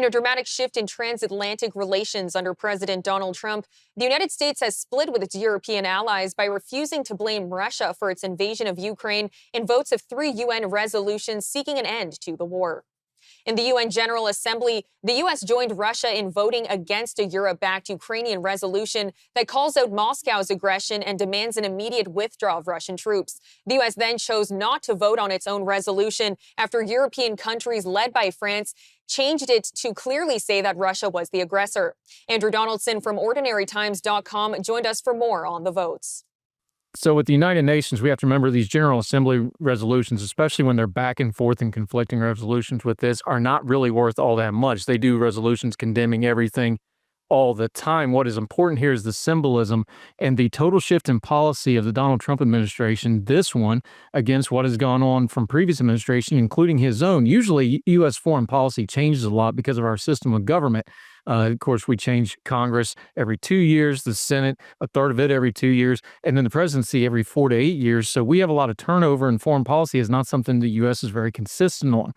In a dramatic shift in transatlantic relations under President Donald Trump, the United States has split with its European allies by refusing to blame Russia for its invasion of Ukraine in votes of 3 UN resolutions seeking an end to the war. In the UN General Assembly, the U.S. joined Russia in voting against a Europe-backed Ukrainian resolution that calls out Moscow's aggression and demands an immediate withdrawal of Russian troops. The U.S. then chose not to vote on its own resolution after European countries led by France changed it to clearly say that Russia was the aggressor. Andrew Donaldson from OrdinaryTimes.com joined us for more on the votes. So with the United Nations, we have to remember these General Assembly resolutions, especially when they're back and forth and conflicting resolutions with this, are not really worth all that much. They do resolutions condemning everything all the time. What is important here is the symbolism and the total shift in policy of the Donald Trump administration, this one, against what has gone on from previous administration, including his own. Usually, U.S. foreign policy changes a lot because of our system of government. Of course, we change Congress every 2 years, the Senate, a third of it every 2 years, and then the presidency every 4 to 8 years. So we have a lot of turnover, and foreign policy is not something the U.S. is very consistent on.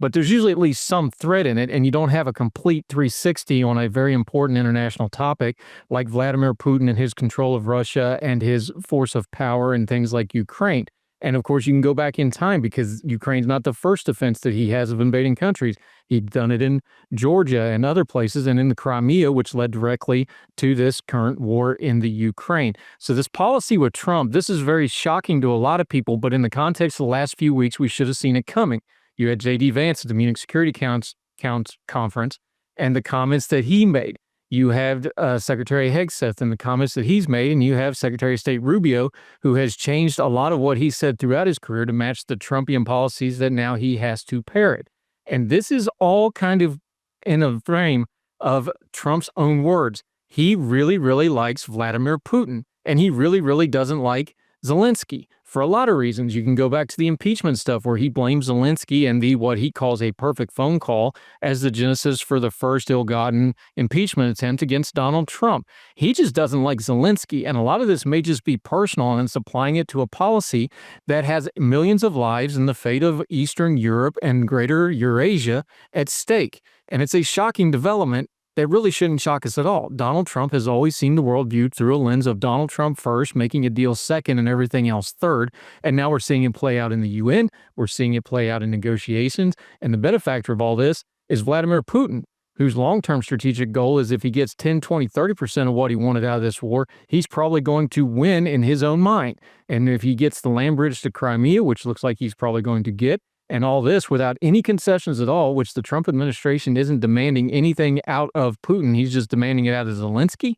But there's usually at least some thread in it, and you don't have a complete 360 on a very important international topic like Vladimir Putin and his control of Russia and his force of power and things like Ukraine. And of course, you can go back in time because Ukraine's not the first offense that he has of invading countries. He'd done it in Georgia and other places and in the Crimea, which led directly to this current war in the Ukraine. So this policy with Trump, this is very shocking to a lot of people, but in the context of the last few weeks, we should have seen it coming. You had J.D. Vance at the Munich Security Conference and the comments that he made. You have Secretary Hegseth and the comments that he's made, and you have Secretary of State Rubio, who has changed a lot of what he said throughout his career to match the Trumpian policies that now he has to parrot. And this is all kind of in a frame of Trump's own words. He really, really likes Vladimir Putin, and he really, really doesn't like Zelensky for a lot of reasons. You can go back to the impeachment stuff where he blames Zelensky and the what he calls a perfect phone call as the genesis for the first ill-gotten impeachment attempt against Donald Trump. He just doesn't like Zelensky, and a lot of this may just be personal, and it's applying it to a policy that has millions of lives and the fate of Eastern Europe and greater Eurasia at stake. And it's a shocking development that really shouldn't shock us at all. Donald Trump has always seen the world viewed through a lens of Donald Trump first, making a deal second, and everything else third. And now we're seeing it play out in the UN. We're seeing it play out in negotiations. And the benefactor of all this is Vladimir Putin, whose long-term strategic goal is if he gets 10, 20, 30% of what he wanted out of this war, he's probably going to win in his own mind. And if he gets the land bridge to Crimea, which looks like he's probably going to get, and all this without any concessions at all, which the Trump administration isn't demanding anything out of Putin. He's just demanding it out of Zelensky.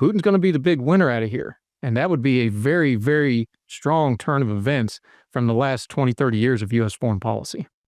Putin's going to be the big winner out of here. And that would be a very, very strong turn of events from the last 20, 30 years of U.S. foreign policy.